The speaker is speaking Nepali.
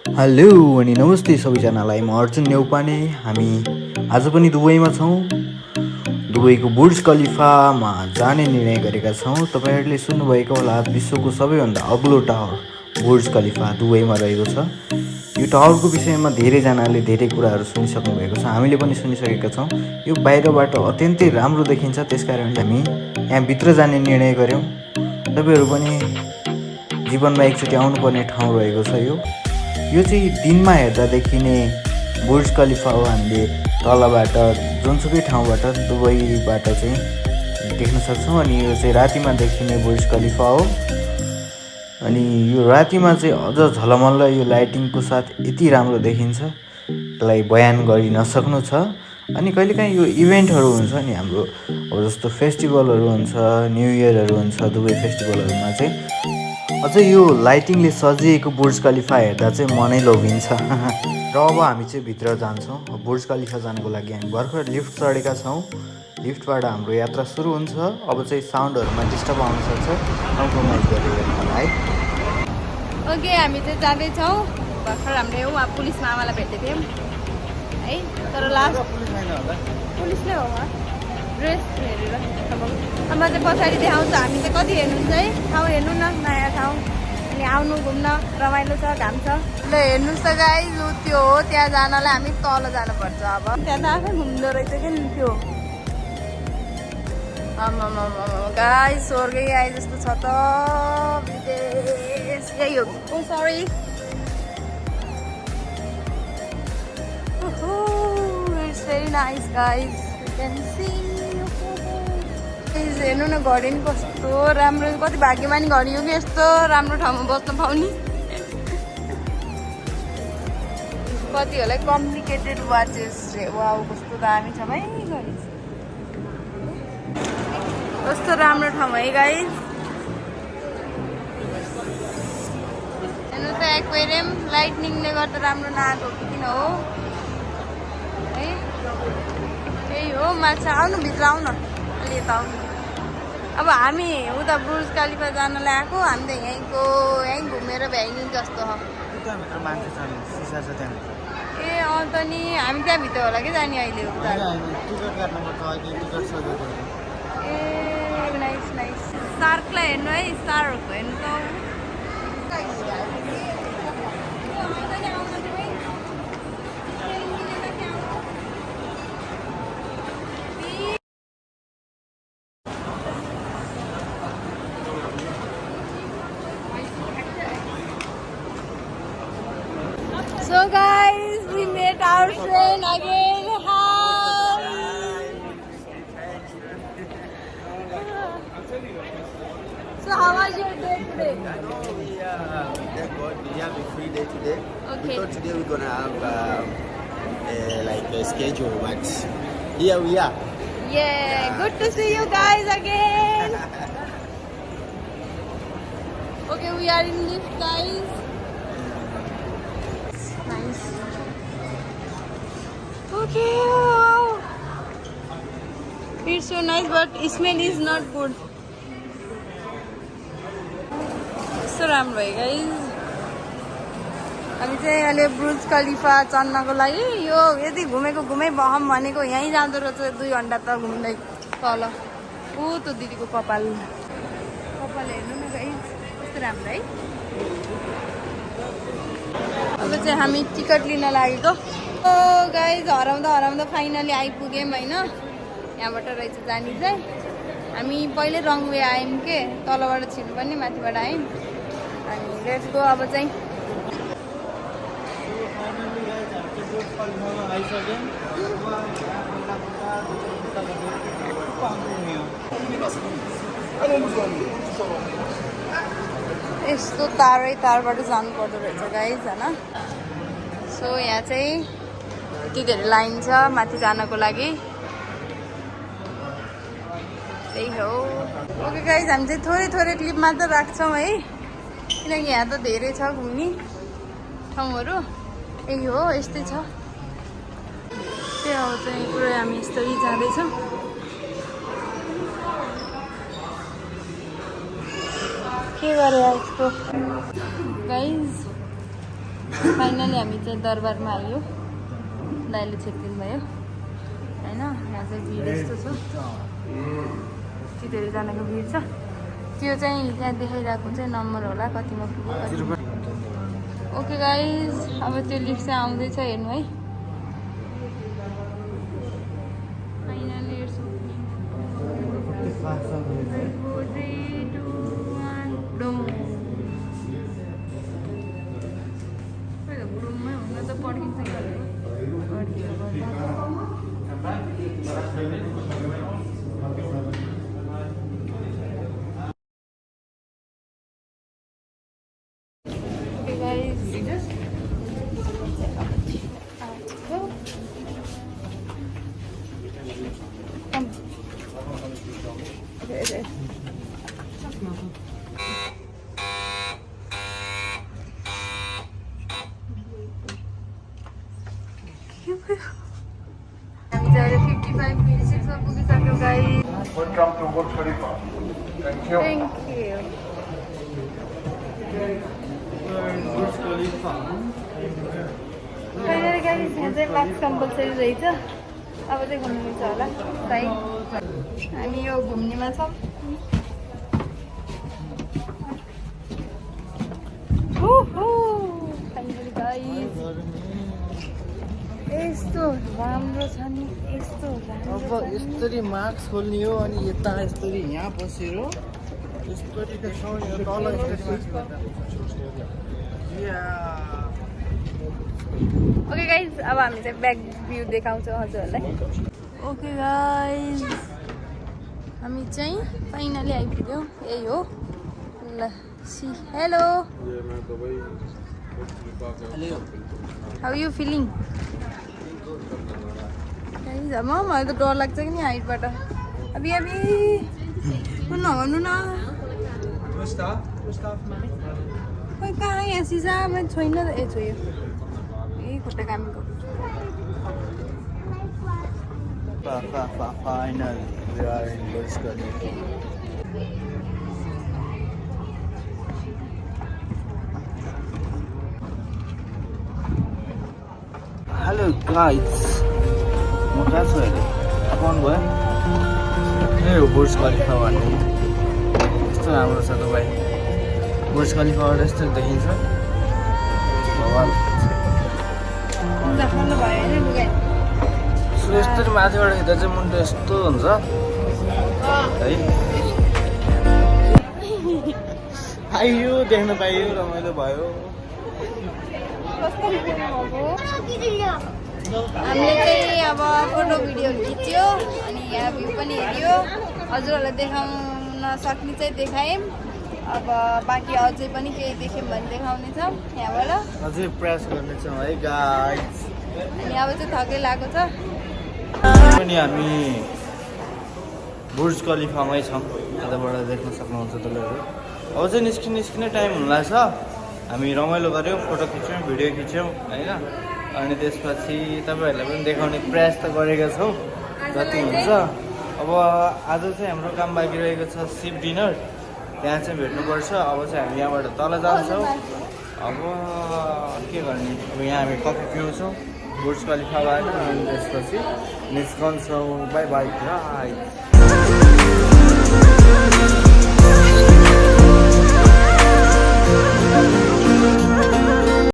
हेलो अनि नमस्ते सबैजनालाई। म अर्जुन नेउपाने। हामी आज पनि दुबईमा छौँ। दुबईको बुर्ज खलिफामा जाने निर्णय गरेका छौँ। तपाईँहरूले सुन्नुभएको होला, विश्वको सबैभन्दा अग्लो टावर बुर्ज खलिफा दुबईमा रहेको छ। यो टावरको विषयमा धेरैजनाले धेरै कुराहरू सुनिसक्नु भएको छ, हामीले पनि सुनिसकेका छौँ। यो बाहिरबाट अत्यन्तै राम्रो देखिन्छ, त्यसकारणले हामी यहाँ भित्र जाने निर्णय गऱ्यौँ। तपाईँहरू पनि जीवनमा एकचोटि आउनुपर्ने ठाउँ रहेको छ। यो चाहिँ दिनमा हेर्दा देखिने बुर्ज खलिफा हो। हामीले तलबाट जुनसुकै ठाउँबाट दुबईबाट चाहिँ देख्न सक्छौँ। अनि यो चाहिँ रातिमा देखिने बुर्ज खलिफा हो। अनि यो रातिमा चाहिँ अझ झलमल्ल यो लाइटिङको साथ यति राम्रो देखिन्छ, यसलाई बयान गरि नसक्नु छ। अनि कहिलेकाहीँ यो इभेन्टहरू हुन्छ नि हाम्रो, अब जस्तो फेस्टिभलहरू हुन्छ, न्यु इयरहरू हुन्छ, दुबई फेस्टिभलहरूमा चाहिँ अझ यो लाइटिङले सजिएको बुर्ज खलिफा हेर्दा चाहिँ मनै लोभिन्छ। र अब हामी चाहिँ भित्र जान्छौँ। बुर्ज खलिफा जानको लागि हामी भर्खर लिफ्ट चढेका छौँ। लिफ्टबाट हाम्रो यात्रा सुरु हुन्छ। अब चाहिँ साउन्डहरूमा डिस्टर्ब आउन सक्छ, कम्प्रोमाइज गरेर है। ओके, हामी चाहिँ जाँदैछौँ। भर्खर हामीले उहाँ पुलिस मामालाई भेटेको थियौँ है, तर लास्ट पुलिस नै हो उहाँ, ड्रेस हेरेर। अब चाहिँ पछाडि देखाउँछ। हामी चाहिँ कति हेर्नुहुन्छ है, ठाउँ हेर्नु न, नयाँ ठाउँ। अनि आउनु घुम्न रमाइलो छ, घाम छ। ल हेर्नुहोस् त गाइस, त्यो हो, त्यहाँ जानलाई हामी तल जानुपर्छ। अब त्यहाँ त आफै घुम्दो रहेछ क्या नि त्यो। गाइस स्वर्गै आए जस्तो छ त, विदेश यही हो। Oh sorry, it's very nice guys, you can see. हेर्नु न, घडी नि कस्तो राम्रो, कति भाग्यमानी घडी हो कि यस्तो राम्रो ठाउँमा बस्न पाउने। कति होला कम्प्लिकेटेड वाचेस रे, वाउ कस्तो दामी छ भाइ घडी, कस्तो राम्रो ठाउँ है गाइस। हेर्नु त, एक्वेरियम लाइटनिङले गर्दा राम्रो नआएको कि किन हो है। त्यही हो, माछा। आउनु भित्र, आउन अलि यता आउनु। अब हामी उता बुर्ज खलिफा जानलाई आएको, हामी त यहीँ घुमेर भ्याइने जस्तो हो। ए अँ त नि, हामी त्यहाँभित्र होला कि जाने अहिले उता। A nice nice. सार्कलाई हेर्नु है, सार्क हेर्नु त। So guys, we met our friend again. Hi. So how was your day today? Thank God we have a free day today. Okay. We thought today we're gonna have like a schedule, but here we are. Yeah, good to see you guys again. Okay, we are in lift, guys. Nice. Okay, wow. It's so nice, but smell is not good. So राम्रो है guys. हामी चाहिँ अहिले बुर्ज खलिफा चढ्नको लागि यो यदि घुमेको घुमै बहम भनेको यहीँ जाँदो रहेछ 2 घन्टा त घुम्दै तल। ऊ त्यो दिदीको कपाल हेर्नु न गाइस, कस्तो राम्रो है। अब चाहिँ हामी टिकट लिन लागेको। ओ गाइस, हराउँदा फाइनली आइपुग्यौँ होइन। यहाँबाट रहेछ जाने चाहिँ। हामी पहिल्यै रङ वे आयौँ के, तलबाट छिर्नु पनि माथिबाट आयौँ। अनि लेट्स गो अब चाहिँ। यस्तो तारबाट जानु पर्दो रहेछ गाइस होइन। सो यहाँ चाहिँ यति धेरै लाइन छ माथि जानको लागि, त्यही हो। ओके गाइस, हामी चाहिँ थोरै क्लिप मात्र राख्छौँ है, किनकि यहाँ त धेरै छ घुम्ने ठाउँहरू। यही हो, यस्तै छ। त्यही हो चाहिँ पुरै हामी यस्तै जाँदैछौँ। के गरे यसको गाइस, फाइनली हामी चाहिँ दरबारमा आयो दाइले चेकदिनु भयो होइन यहाँ चाहिँ भिड यस्तो छ चितेरजनाको भिड छ त्यो चाहिँ त्यहाँ देखाइरहेको चाहिँ नम्बर होला कतिमा पुग्यो ओके गाइज अब त्यो लिफ्ट चाहिँ आउँदैछ हेर्नु है फाइनली इट्स रुममै हुन त पड्किन्छ Welcome to Burj Khalifa. Thank you. Thank you. Finally guys, यहाँ चाहिँ मास्क कम्पलसरी रहेछ अब चाहिँ घुम्नु मिल्छ होला सायद हामी यो घुम्नेमा छौँ फाइनली गाइस यस्तो राम्रो छ नि यस्तो अब यसरी मास्क खोल्ने हो अनि यता यसरी यहाँ बसेर यसरी देखाउने हो तल ओके गाइज अब हामी चाहिँ ब्याक भ्यू देखाउँछौँ हजुरहरूलाई ओके गाइज हामी चाहिँ फाइनली आइपुग्यौँ यही हो ल सी हेलो हाउ यु फिलिङ मलाई त डर लाग्छ कि नि हाइटबाट अभी अभी नभन्नु न खोइ कहाँ यहाँ सिसामा छैन त ए छोयो ए खुट्टा कामीको Finally, we are in Burj Khalifa. Hello guys म कहाँ छु अहिले आउनु भयो यही हो बुर्ज खलिफा भन्ने यस्तो राम्रो छ तपाईँ बुर्ज खलिफाबाट यस्तो देखिन्छ भगवान् देखाउनु भयो होइन लुगा यस्तो माथिबाट हेर्दा चाहिँ मुन्टो यस्तो हुन्छ है आइयो देख्न पाइयो रमाइलो भयो हामीले चाहिँ अब फोटो भिडियोहरू खिच्यो अनि यहाँ भ्यू पनि हेऱ्यो हजुरहरूलाई देखाउन सक्ने चाहिँ देखायौँ अब बाँकी अझै पनि केही देख्यौँ भने देखाउने छौँ यहाँबाट अझै प्रयास गर्नेछौँ है गाइस अनि अब चाहिँ थकै लागेको छ पनि हामी बुर्ज खलिफामै छौँ यताबाट देख्न सक्नुहुन्छ तपाईँहरू अब चाहिँ निस्किने टाइम हुन लाग्छ हामी रमाइलो गऱ्यौँ फोटो खिच्यौँ भिडियो खिच्यौँ होइन अनि त्यसपछि तपाईँहरूलाई पनि देखाउने प्रयास त गरेका छौँ जति हुन्छ अब आज चाहिँ हाम्रो काम बाँकी रहेको छ सिप डिनर त्यहाँ चाहिँ भेट्नुपर्छ अब चाहिँ हामी यहाँबाट तल जान्छौँ अब के गर्ने अब यहाँ हामी कफी पिउँछौँ बुर्ज खलिफाबाट अनि त्यसपछि निस्कन्छौँ बाई बाई गाइस